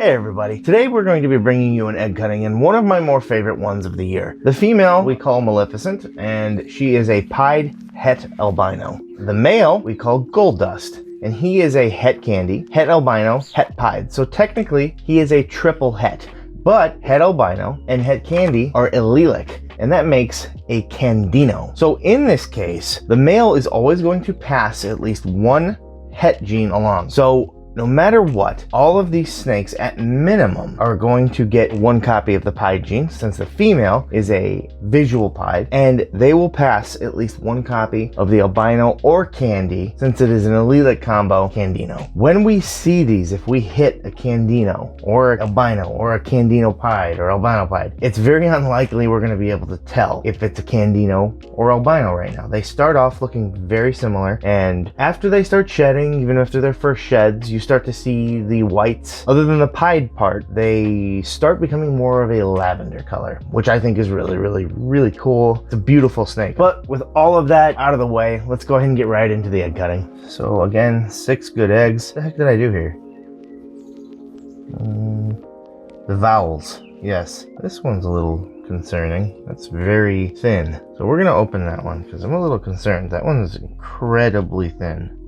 Hey everybody, today we're going to be bringing you an egg cutting and one of my more favorite ones of the year. The female we call Maleficent, and she is a Pied Het Albino. The male we call Gold Dust, and he is a Het Candy, Het Albino, Het Pied. So technically he is a triple Het, but Het Albino and Het Candy are allelic, and that makes a Candino. So in this case, the male is always going to pass at least one Het gene along. So no matter what, all of these snakes at minimum are going to get one copy of the Pied gene, since the female is a visual Pied, and they will pass at least one copy of the albino or candy, since it is an allelic combo Candino. When we see these, if we hit a Candino or albino or a Candino Pied or albino Pied, it's very unlikely we're going to be able to tell if it's a Candino or albino right now. They start off looking very similar, and after they start shedding, even after their first sheds, you start to see the whites. Other than the pied part, they start becoming more of a lavender color, which I think is really cool. It's a beautiful snake. But with all of that out of the way, let's go ahead and get right into the egg cutting. So again, 6 good eggs. What the heck did I do here? The vowels. Yes, this one's a little concerning. That's very thin. So we're gonna open that one because I'm a little concerned. That one is incredibly thin.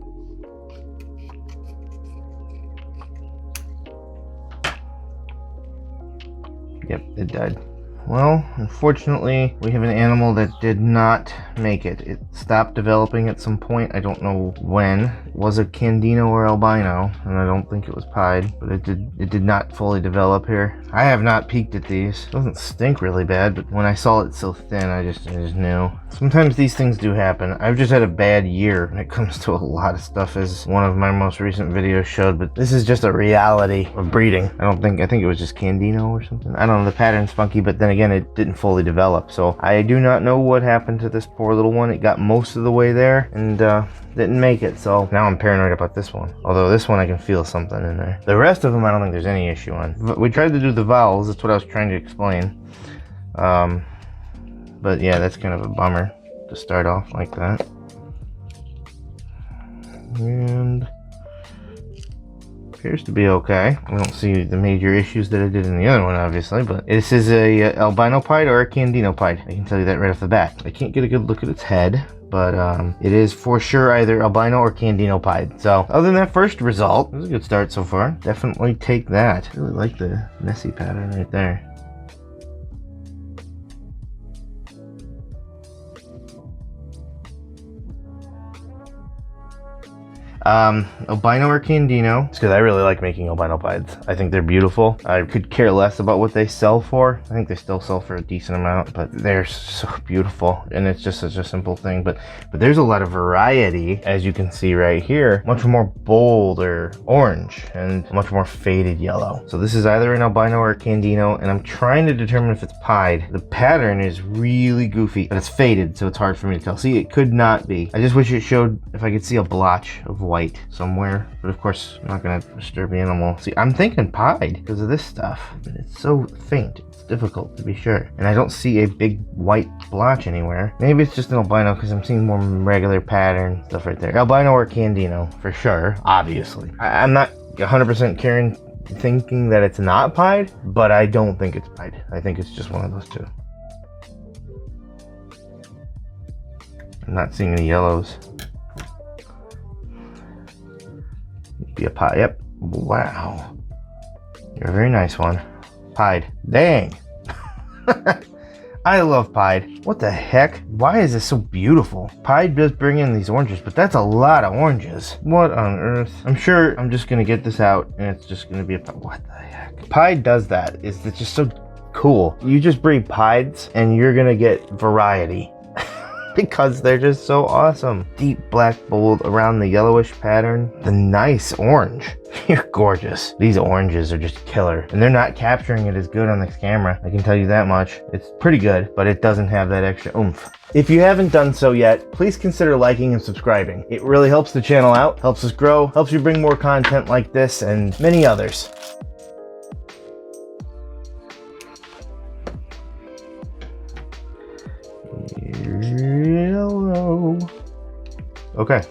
Yep, it died. Well, unfortunately, we have an animal that did not make it. It stopped developing at some point. I don't know when. It was a Candino or albino, and I don't think it was Pied, but it did not fully develop here. I have not peeked at these. It doesn't stink really bad, but when I saw it so thin, I just knew. Sometimes these things do happen. I've just had a bad year when it comes to a lot of stuff, as one of my most recent videos showed, but this is just a reality of breeding. I think it was just Candino or something. I don't know, the pattern's funky, but then again, it didn't fully develop. So I do not know what happened to this poor little one. It got most of the way there and didn't make it. So now I'm paranoid about this one. Although this one I can feel something in there. The rest of them I don't think there's any issue on. We tried to do the vowels. That's what I was trying to explain. But yeah, that's kind of a bummer to start off like that. And appears to be okay. We don't see the major issues that I did in the other one, obviously, but this is a albino Pied or a Candino Pied. I can tell you that right off the bat. I can't get a good look at its head, but it is for sure either albino or Candino Pied. So other than that first result, it was a good start so far. Definitely take that. I really like the messy pattern right there. Albino or Candino, it's because I really like making albino Pieds. I think they're beautiful. I could care less about what they sell for. I think they still sell for a decent amount, but they're so beautiful, and it's just such a simple thing. But there's a lot of variety, as you can see right here. Much more bold or orange and much more faded yellow. So this is either an albino or a Candino, and I'm trying to determine if it's Pied. The pattern is really goofy, but it's faded, so it's hard for me to tell. See, it could not be. I just wish it showed, if I could see a blotch of white somewhere, but of course I'm not gonna disturb the animal. See, I'm thinking Pied because of this stuff, but it's so faint, it's difficult to be sure, and I don't see a big white blotch anywhere. Maybe it's just an albino because I'm seeing more regular pattern stuff right there. Albino or Candino for sure, obviously. I'm not 100% thinking that it's not Pied, but I don't think it's Pied. I think it's just one of those two. I'm not seeing any yellows. Be a Pied. Yep. Wow. You're a very nice one. Pied. Dang. I love Pied. What the heck? Why is this so beautiful? Pied does bring in these oranges, but that's a lot of oranges. What on earth? I'm sure I'm just gonna get this out and it's just gonna be a Pied. What the heck? Pied does that. It's just so cool. You just breed Pieds and you're gonna get variety. Because they're just so awesome. Deep black bold around the yellowish pattern. The nice orange. You're gorgeous. These oranges are just killer. And they're not capturing it as good on this camera. I can tell you that much. It's pretty good, but it doesn't have that extra oomph. If you haven't done so yet, please consider liking and subscribing. It really helps the channel out, helps us grow, helps you bring more content like this and many others. Hello. Okay.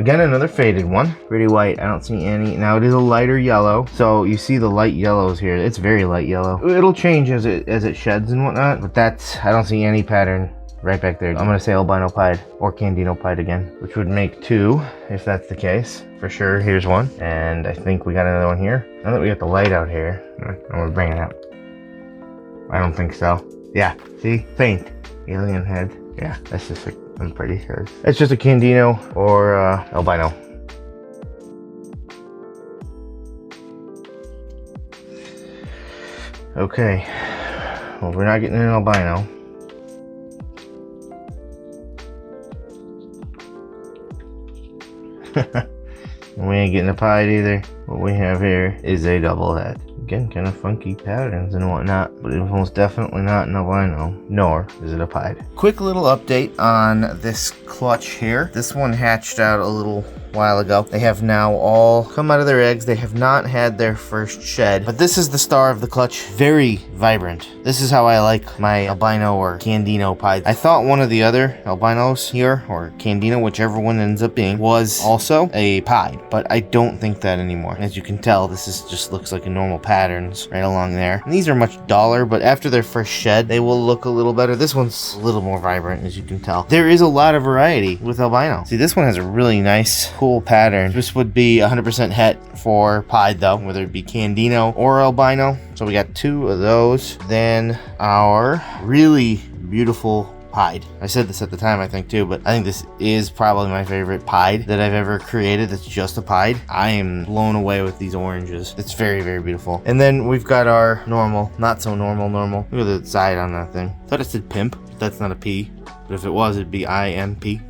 Again, another faded one. Pretty white. I don't see any. Now it is a lighter yellow. So you see the light yellows here. It's very light yellow. It'll change as it sheds and whatnot, but I don't see any pattern right back there. I'm gonna say albino pied or Candino pied again, which would make 2 if that's the case. For sure, here's one. And I think we got another one here. Now that we got the light out here, I'm gonna bring it up. I don't think so. Yeah, see? Faint. Alien head. Yeah, that's just I'm pretty sure. It's just a Candino or albino. Okay. Well, we're not getting an albino. We ain't getting a pied either. What we have here is a double head. Again, kind of funky patterns and whatnot, but it's most definitely not an albino, nor is it a pied. Quick little update on this clutch here. This one hatched out a little while ago. They have now all come out of their eggs. They have not had their first shed, but this is the star of the clutch. Very vibrant. This is how I like my albino or Candino pied. I thought one of the other albinos here, or Candino, whichever one ends up being, was also a pied, but I don't think that anymore. As you can tell, this is just looks like a normal patterns right along there. And these are much duller, but after their first shed, they will look a little better. This one's a little more vibrant, as you can tell. There is a lot of variety with albino. See, this one has a really nice, cool pattern. This would be 100% het for pied though, whether it be Candino or albino. So we got 2 of those. Then our really beautiful pied. I said this at the time, I think too, but I think this is probably my favorite pied that I've ever created. That's just a pied. I am blown away with these oranges. It's very, very beautiful. And then we've got our normal, not so normal. Look at the side on that thing. Thought it said pimp. That's not a P, but if it was, it'd be IMP.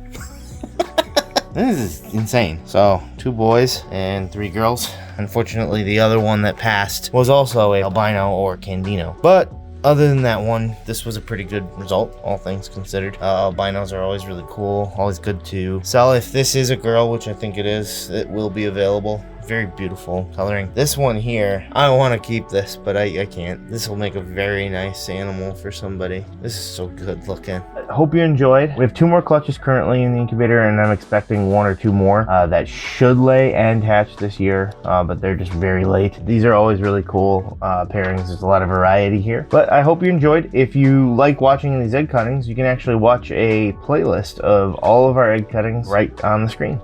This is insane. So 2 boys and 3 girls. Unfortunately, the other one that passed was also a albino or Candino, but other than that one, this was a pretty good result, all things considered. Albinos are always really cool, always good to sell. If this is a girl, which I think it is, it will be available. Very beautiful coloring. This one here, I want to keep this, but I can't. This will make a very nice animal for somebody. This is so good looking. I hope you enjoyed. We have 2 more clutches currently in the incubator, and I'm expecting 1 or 2 more that should lay and hatch this year, but they're just very late. These are always really cool pairings. There's a lot of variety here, but I hope you enjoyed. If you like watching these egg cuttings, you can actually watch a playlist of all of our egg cuttings right on the screen.